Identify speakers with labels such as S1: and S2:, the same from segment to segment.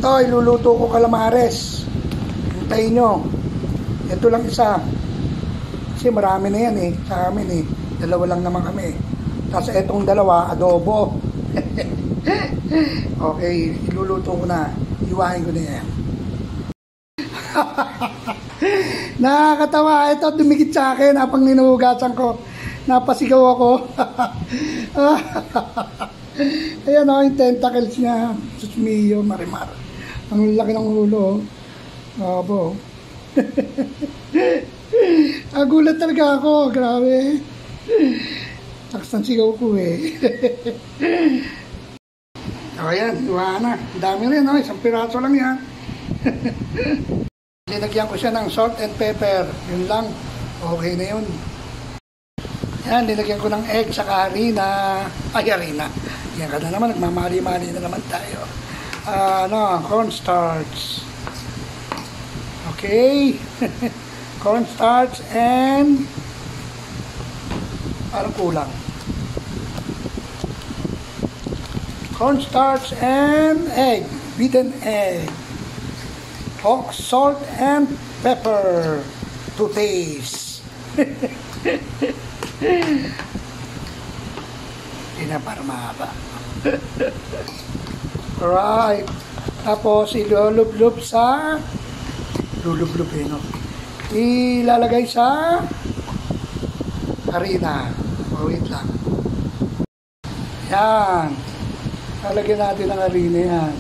S1: Ito, iluluto ko calamares. Hintayin nyo. Ito lang isa. Kasi marami na yan sa amin Dalawa lang naman kami. Tapos itong dalawa, adobo. Okay, iluluto ko na. Iwain ko na yan. Nakakatawa. Ito, dumikit sa akin habang ninuhugasan ko. Napasigaw ako. Ayan yung tentacles niya. Sus mio, marimar. Ang laki ng ulo. Abo. Gulat talaga ako. Grabe. Takas ng sigaw ko Ayan, iwanan na. Ang dami rin, isang piraso lang yan. Linagyan ko siya ng salt and pepper. Yun lang. Okay na yun. Yan, linagyan ko ng egg sa harina. Ay, harina. Yan ka na naman, nagmamali-mali na naman tayo. Cornstarch. Okay. Cornstarch and parang kulang. Cornstarch and egg. Beaten egg. Salt and pepper to taste. Hindi na para mahaba. Alright. Tapos ilulub-lub sa lulub-lub ilalagay sa harina. Wait lang. Yan. Lalagyan natin ang harina yan.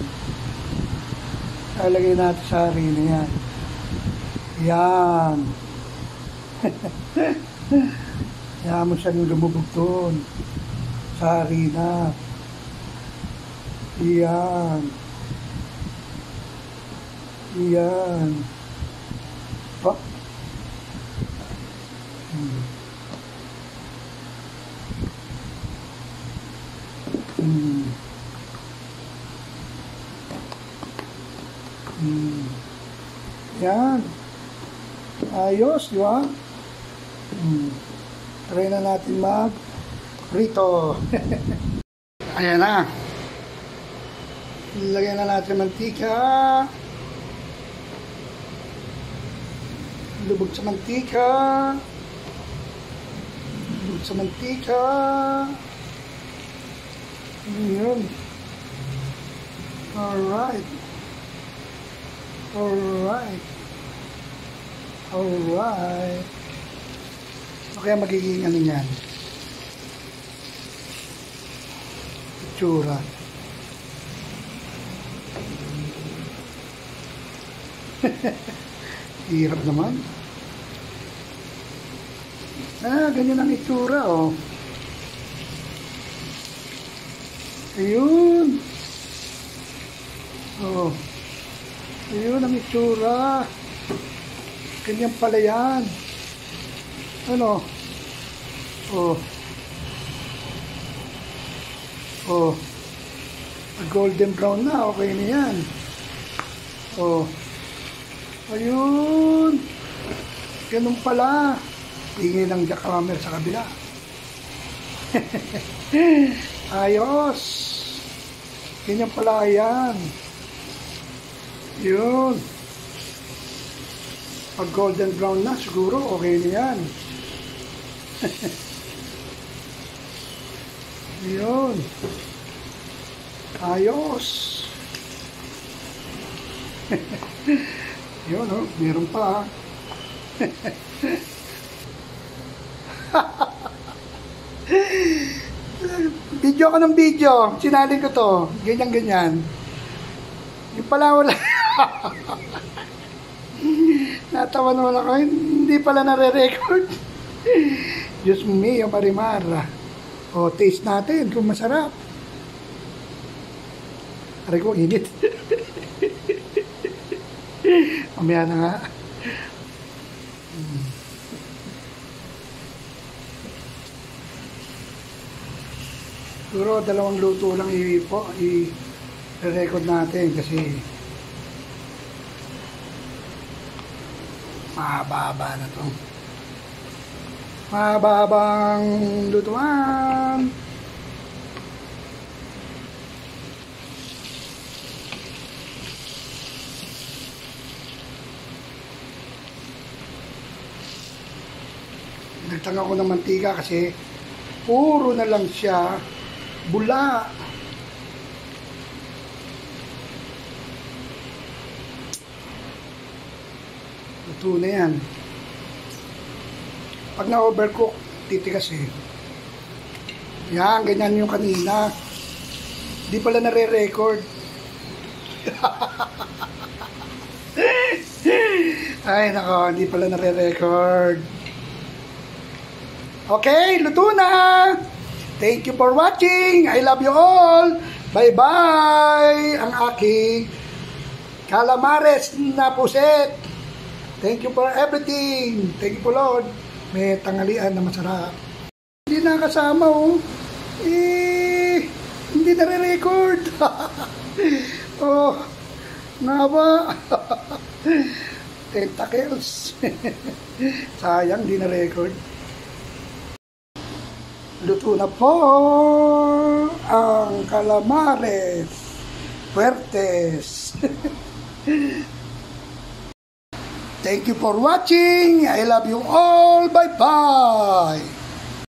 S1: Lalagyan natin sa harina yan. Yan. Kaya mo siya lumubog doon sa harina. Yan. Yan. Pa. Yan. Ayos, di ba? Try na natin mag-prito. Ayan na. Lagyan na natin mantika. Lubog sa mantika. Lubog sa mantika. Ayan. Alright. Alright. Alright. So kaya magiging ano yan? Itsura. Hirap naman. Ganyan ang itsura, Ayun. Ayun ang itsura. Ganyan pala yan. Ano? Golden brown na. Okay na yan. Ayun. Ganun pala. Tingin ng jackhammer sa kabila. Ayos. Ganyan pala yan. Yun. Pag golden brown na, siguro okay na yan. Yun. Ayos. Yun, meron pa. Video ko ng video. Sinali ko to. Ganyan-ganyan. Yung pala wala. Natawa naman ako. Hindi pala nare-record. Diyos mio, marimar. Taste natin kung masarap. Aray ko, init. Mamaya na nga. Siguro dalawang luto lang i-record natin kasi mahaba na to. Mahabang lutuan. Nagtang ako ng mantika kasi puro na lang siya bula. Luto na yan. Pag na-overcook, titigas eh. Yan, ganyan yung kanina. Di pala nare-record. Ay, nako, hindi pala nare-record. Okay, luto na! Thank you for watching. I love you all. Bye-bye! Ang aking calamares na puset. Thank you for everything. Thank you po, Lord. May tanghalian na masarap. Hindi nakasama, oh. Hindi nare-record. Oh, nawa. Tentacles. Sayang, hindi na-record. Luto na po ang calamares fuertes. Thank you for watching. I love you all. Bye-bye.